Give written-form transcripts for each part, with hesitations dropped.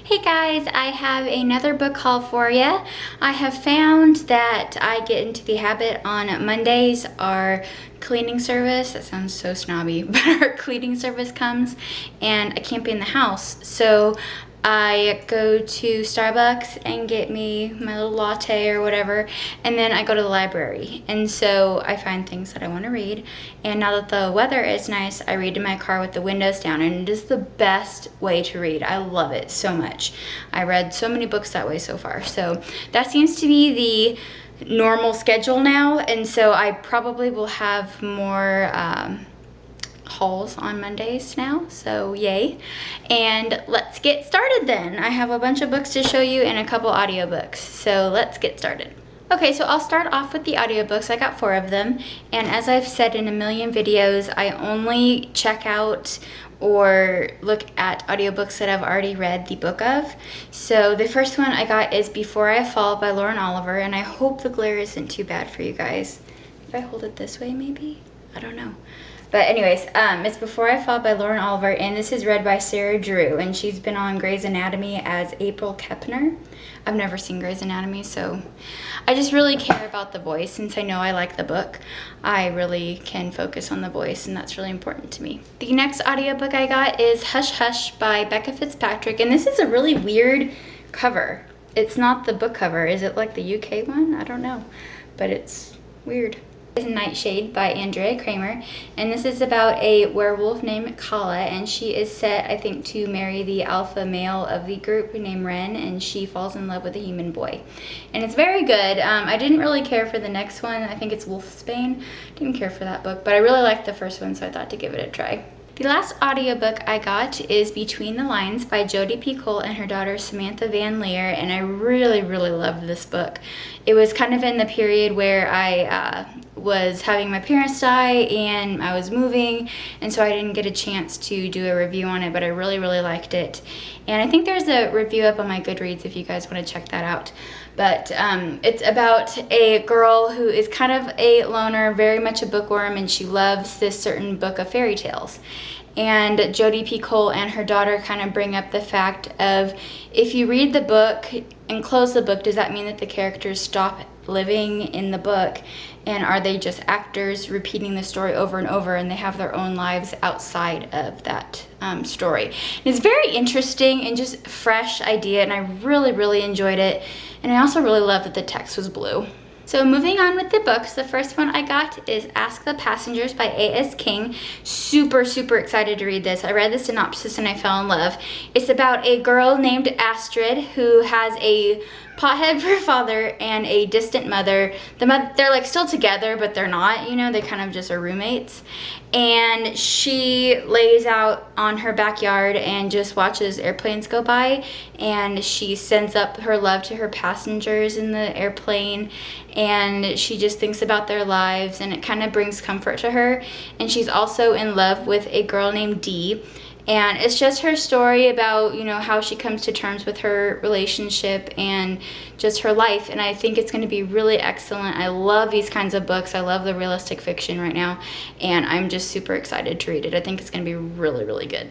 Hey guys, I have another book haul for you. I have found that I get into the habit on Mondays, our cleaning service, that sounds so snobby, but our cleaning service comes and I can't be in the house. So I go to Starbucks and get me my little latte or whatever, and then I go to the library. And so I find things that I want to read. And now that the weather is nice, I read in my car with the windows down, and it is the best way to read. I love it so much. I read so many books that way so far. So that seems to be the normal schedule now, and so I probably will have more hauls on Mondays now, so yay. And let's get started then. I have a bunch of books to show you and a couple audiobooks, so let's get started. Okay, so I'll start off with the audiobooks. I got 4 of them, and as I've said in a million videos, I only check out or look at audiobooks that I've already read the book of. So the first one I got is Before I Fall by Lauren Oliver, and I hope the glare isn't too bad for you guys. If I hold it this way maybe? I don't know. But anyways, it's Before I Fall by Lauren Oliver, and this is read by Sarah Drew, and she's been on Grey's Anatomy as April Kepner. I've never seen Grey's Anatomy, so I just really care about the voice. Since I know I like the book, I really can focus on the voice, and that's really important to me. The next audiobook I got is Hush Hush by Becca Fitzpatrick, and this is a really weird cover. It's not the book cover. Is it like the UK one? I don't know, but it's weird. Nightshade by Andrea Kramer, and this is about a werewolf named Kala, and she is set, I think, to marry the alpha male of the group named Ren, and she falls in love with a human boy. And it's very good. I didn't really care for the next one. I think it's Wolfsbane. Didn't care for that book, but I really liked the first one, so I thought to give it a try. The last audiobook I got is Between the Lines by Jodi P. Cole and her daughter Samantha Van Leer, and I really loved this book. It was kind of in the period where I was having my parents die and I was moving, and so I didn't get a chance to do a review on it, but I really liked it. And I think there's a review up on my Goodreads if you guys want to check that out. But it's about a girl who is kind of a loner, very much a bookworm, and she loves this certain book of fairy tales. And Jodi P. Cole and her daughter kind of bring up the fact of, if you read the book and close the book, does that mean that the characters stop living in the book? And are they just actors repeating the story over and over, and they have their own lives outside of that story? And it's very interesting and just a fresh idea, and I really enjoyed it. And I also really love that the text was blue. So moving on with the books, the first one I got is Ask the Passengers by A.S. King. Super excited to read this. I read the synopsis and I fell in love. It's about a girl named Astrid who has a pothead for a father and a distant mother. They're like still together, but they're not, you know, they kind of just are roommates. And she lays out on her backyard and just watches airplanes go by, and she sends up her love to her passengers in the airplane, and she just thinks about their lives, and it kind of brings comfort to her. And she's also in love with a girl named Dee. And it's just her story about, you know, how she comes to terms with her relationship and just her life. And I think it's going to be really excellent. I love these kinds of books. I love the realistic fiction right now. And I'm just super excited to read it. I think it's going to be really good.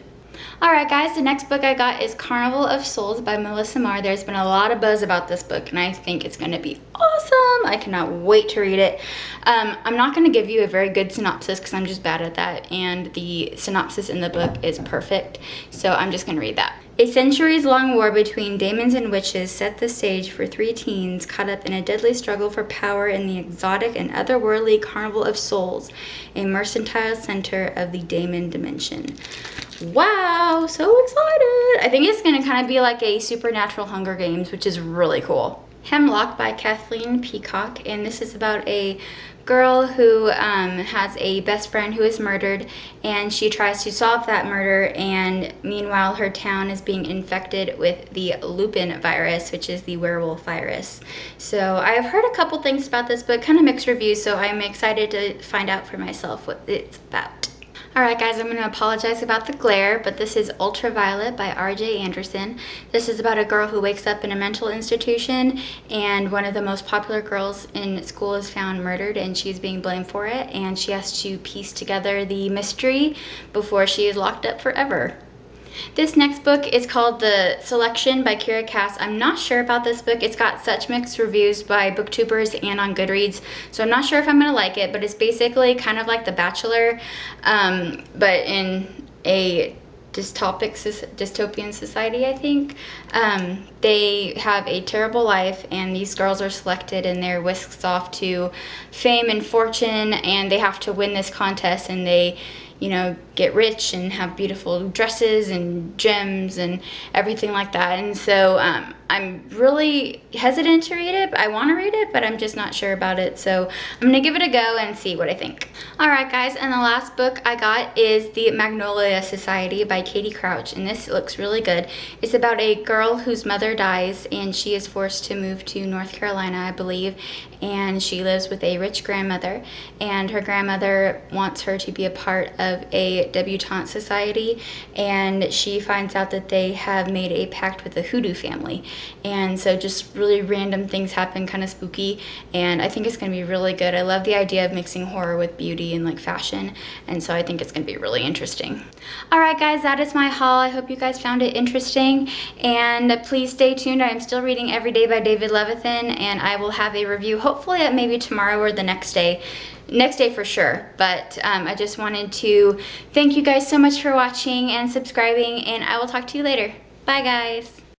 Alright guys, the next book I got is Carnival of Souls by Melissa Marr. There's been a lot of buzz about this book, and I think it's going to be awesome. I cannot wait to read it. I'm not going to give you a very good synopsis because I'm just bad at that, and the synopsis in the book is perfect, so I'm just going to read that. A centuries-long war between demons and witches set the stage for 3 teens caught up in a deadly struggle for power in the exotic and otherworldly Carnival of Souls, a mercantile center of the Daemon dimension. Wow, so excited! I think it's going to kind of be like a supernatural Hunger Games, which is really cool. Hemlock by Kathleen Peacock, and this is about a girl who has a best friend who is murdered, and she tries to solve that murder, and meanwhile her town is being infected with the lupin virus, which is the werewolf virus. So I've heard a couple things about this book, kind of mixed reviews, so I'm excited to find out for myself what it's about. Alright guys, I'm going to apologize about the glare, but this is Ultraviolet by R.J. Anderson. This is about a girl who wakes up in a mental institution, and one of the most popular girls in school is found murdered, and she's being blamed for it, and she has to piece together the mystery before she is locked up forever. This next book is called The Selection by Kira Cass. I'm not sure about this book. It's got such mixed reviews by booktubers and on Goodreads, so I'm not sure if I'm gonna like it, but it's basically kind of like The Bachelor, but in a dystopian society, I think. They have a terrible life, and these girls are selected and they're whisked off to fame and fortune, and they have to win this contest, and they, you know, get rich and have beautiful dresses and gems and everything like that. And so I'm really hesitant to read it. I want to read it, but I'm just not sure about it. So I'm gonna give it a go and see what I think. All right, guys, and the last book I got is The Magnolia Society by Katie Crouch, and this looks really good. It's about a girl whose mother dies, and she is forced to move to North Carolina, I believe, and she lives with a rich grandmother, and her grandmother wants her to be a part of a debutante society, and she finds out that they have made a pact with the Hoodoo family, and so just really random things happen, kind of spooky, and I think it's going to be really good. I love the idea of mixing horror with beauty and like fashion, and so I think it's going to be really interesting. All right, guys, that is my haul. I hope you guys found it interesting, and please stay tuned. I am still reading Every Day by David Levithan, and I will have a review hopefully maybe tomorrow or the next day for sure. But I just wanted to thank you guys so much for watching and subscribing, and I will talk to you later. Bye, guys.